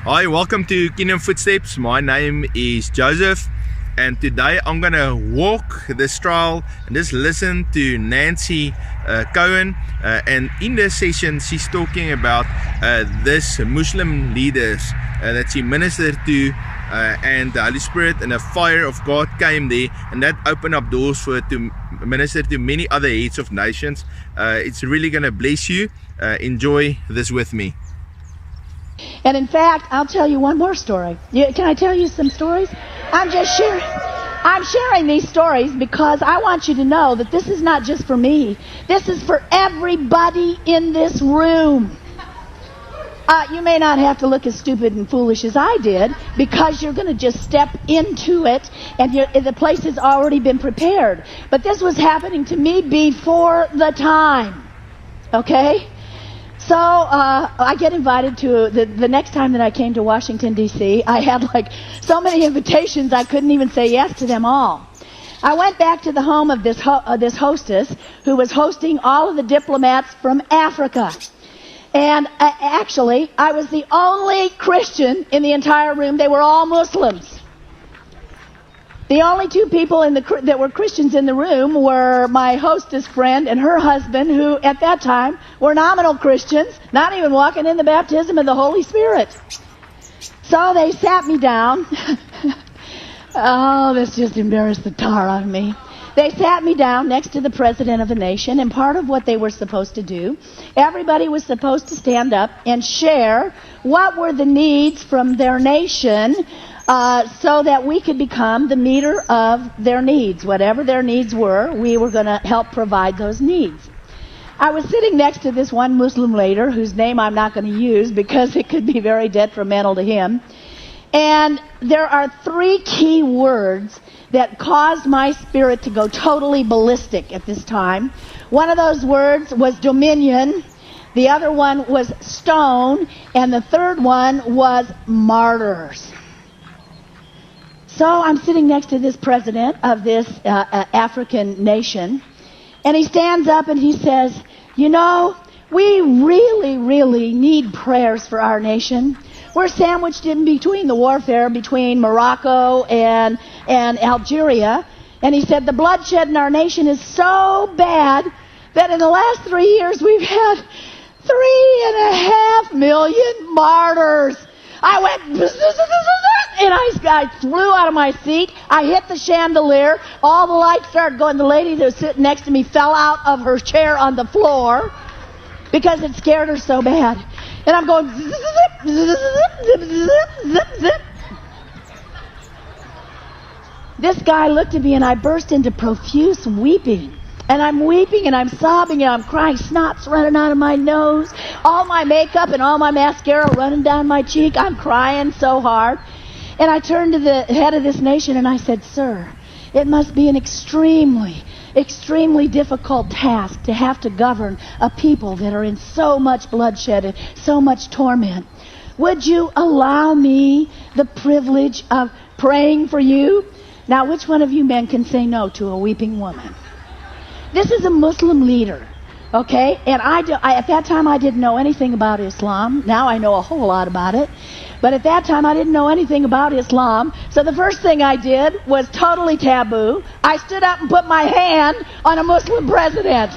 Hi, welcome to Kingdom Footsteps. My name is Joseph, and today I'm going to walk this trail and just listen to Nancy Cohen. And in this session, she's talking about this Muslim leaders that she ministered to, and the Holy Spirit and the fire of God came there, and that opened up doors for her to minister to many other heads of nations. It's really going to bless you. Enjoy this with me. And in fact, I'll tell you one more story. Can I tell you some stories? I'm sharing these stories because I want you to know that this is not just for me. This is for everybody in this room. You may not have to look as stupid and foolish as I did, because you're going to just step into it, and the place has already been prepared. But this was happening to me before the time. Okay? So I get invited to the next time that I came to Washington, D.C., I had so many invitations I couldn't even say yes to them all. I went back to the home of this hostess who was hosting all of the diplomats from Africa. And actually, I was the only Christian in the entire room. They were all Muslims. The only two people that were Christians in the room were my hostess friend and her husband, who at that time were nominal Christians, not even walking in the baptism of the Holy Spirit. So they sat me down. Oh, this just embarrassed the tar out of me. They sat me down next to the president of the nation, and part of what they were supposed to do, everybody was supposed to stand up and share what were the needs from their nation, so that we could become the meter of their needs. Whatever their needs were, we were going to help provide those needs. I was sitting next to this one Muslim leader, whose name I'm not going to use because it could be very detrimental to him. And there are three key words that caused my spirit to go totally ballistic at this time. One of those words was dominion. The other one was stone. And the third one was martyrs. So I'm sitting next to this president of this African nation, and he stands up and he says, we really, really need prayers for our nation. We're sandwiched in between the warfare between Morocco and Algeria. And he said, the bloodshed in our nation is so bad that in the last 3 years we've had 3.5 million martyrs. I went, and I flew out of my seat. I hit the chandelier. All the lights started going. The lady that was sitting next to me fell out of her chair on the floor because it scared her so bad. And I'm going, zip, zip, zip, zip, zip, zip. This guy looked at me, and I burst into profuse weeping. And I'm weeping, and I'm sobbing, and I'm crying. Snot's running out of my nose. All my makeup and all my mascara running down my cheek. I'm crying so hard. And I turned to the head of this nation, and I said, Sir, it must be an extremely, extremely difficult task to have to govern a people that are in so much bloodshed and so much torment. Would you allow me the privilege of praying for you? Now, which one of you men can say no to a weeping woman? This is a Muslim leader, okay? And at that time, I didn't know anything about Islam. Now I know a whole lot about it. But at that time, I didn't know anything about Islam. So the first thing I did was totally taboo. I stood up and put my hand on a Muslim president.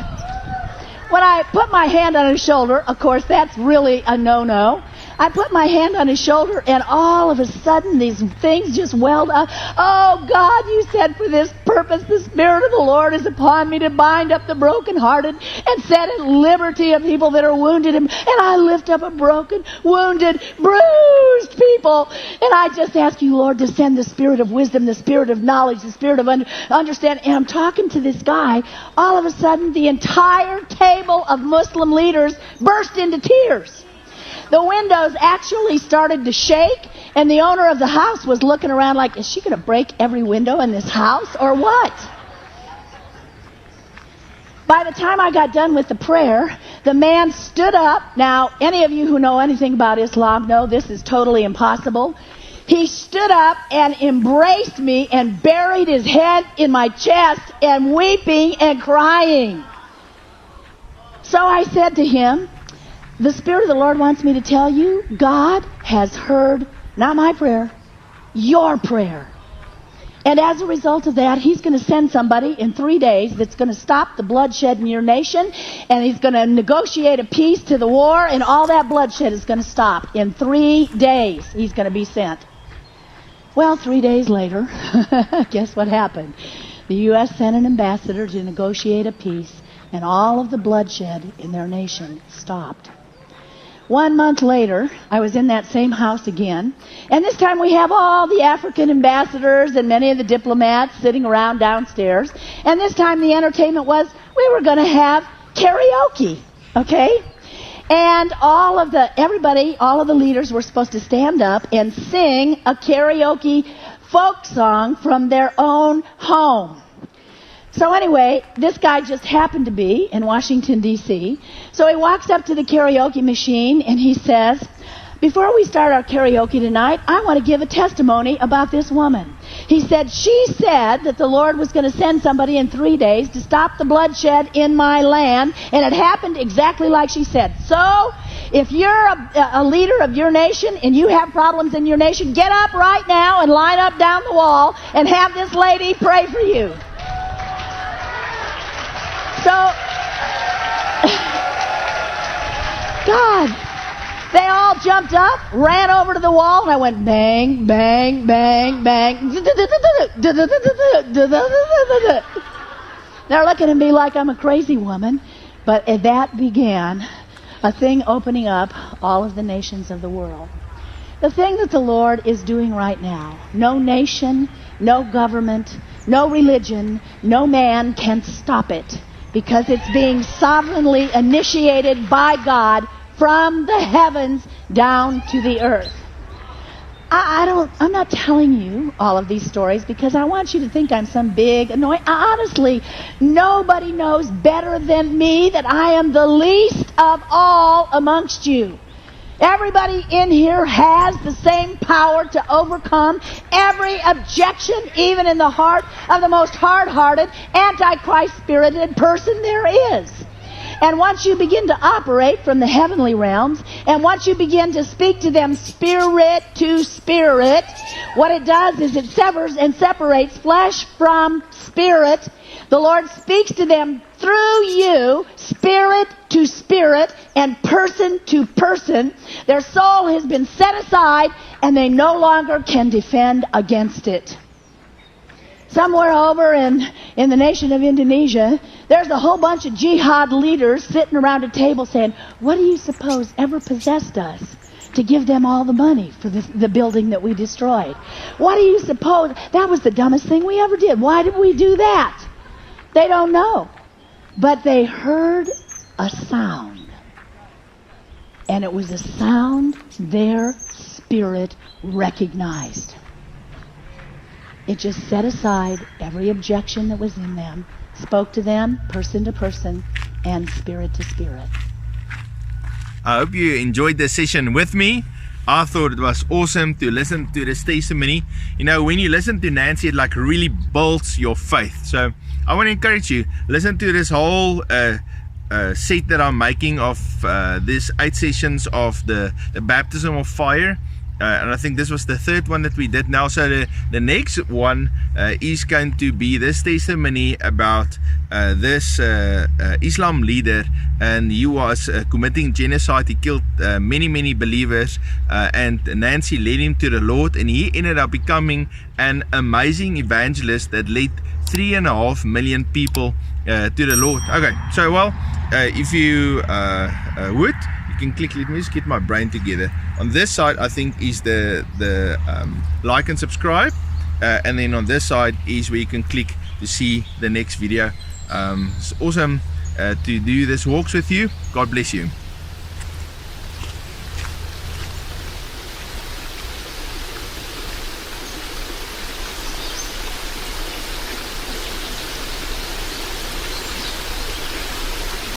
When I put my hand on his shoulder, of course, that's really a no-no. I put my hand on his shoulder, and all of a sudden these things just welled up. Oh, God, you said for this purpose the Spirit of the Lord is upon me to bind up the brokenhearted and set at liberty a people that are wounded. And I lift up a broken, wounded, bruised people. And I just ask you, Lord, to send the spirit of wisdom, the spirit of knowledge, the spirit of understanding. And I'm talking to this guy. All of a sudden, the entire table of Muslim leaders burst into tears. The windows actually started to shake, and the owner of the house was looking around like, is she going to break every window in this house or what? By the time I got done with the prayer, the man stood up. Now, any of you who know anything about Islam know this is totally impossible. He stood up and embraced me and buried his head in my chest and weeping and crying. So I said to him, the Spirit of the Lord wants me to tell you, God has heard, not my prayer, your prayer. And as a result of that, He's going to send somebody in 3 days that's going to stop the bloodshed in your nation, and He's going to negotiate a peace to the war, and all that bloodshed is going to stop. In 3 days, He's going to be sent. Well, 3 days later, guess what happened? The U.S. sent an ambassador to negotiate a peace, and all of the bloodshed in their nation stopped. 1 month later, I was in that same house again, and this time we have all the African ambassadors and many of the diplomats sitting around downstairs, and this time the entertainment was we were going to have karaoke, okay? And all of the leaders were supposed to stand up and sing a karaoke folk song from their own home. So anyway, this guy just happened to be in Washington, D.C. So he walks up to the karaoke machine and he says, before we start our karaoke tonight, I want to give a testimony about this woman. He said, she said that the Lord was going to send somebody in 3 days to stop the bloodshed in my land, and it happened exactly like she said. So, if you're a leader of your nation and you have problems in your nation, get up right now and line up down the wall and have this lady pray for you. So, God, they all jumped up, ran over to the wall, and I went bang, bang, bang, bang. They're looking at me like I'm a crazy woman, but that began a thing opening up all of the nations of the world. The thing that the Lord is doing right now, no nation, no government, no religion, no man can stop it, because it's being sovereignly initiated by God from the heavens down to the earth. I'm not telling you all of these stories because I want you to think I'm some big annoying. Honestly, nobody knows better than me that I am the least of all amongst you. Everybody in here has the same power to overcome every objection, even in the heart of the most hard-hearted, antichrist-spirited person there is. And once you begin to operate from the heavenly realms, and once you begin to speak to them spirit to spirit, what it does is it severs and separates flesh from spirit. The Lord speaks to them through you, spirit to spirit and person to person. Their soul has been set aside, and they no longer can defend against it. Somewhere over in the nation of Indonesia, there's a whole bunch of jihad leaders sitting around a table saying, what do you suppose ever possessed us to give them all the money for the building that we destroyed? What do you suppose? That was the dumbest thing we ever did. Why did we do that? They don't know. But they heard a sound. And it was a sound their spirit recognized. It just set aside every objection that was in them, spoke to them, person to person, and spirit to spirit. I hope you enjoyed this session with me. I thought it was awesome to listen to this testimony. You know, when you listen to Nancy, it like really builds your faith. So I want to encourage you, listen to this whole set that I'm making of these 8 sessions of the baptism of fire. And I think this was the 3rd one that we did now. So the next one is going to be this testimony about this Islam leader, and he was committing genocide. He killed many believers, and Nancy led him to the Lord, and he ended up becoming an amazing evangelist that led 3.5 million people to the Lord. Okay, so well, if you would, you can click. Let me just get my brain together. On this side, I think is the like and subscribe, and then on this side is where you can click to see the next video. It's awesome to do this walks with you. God bless you.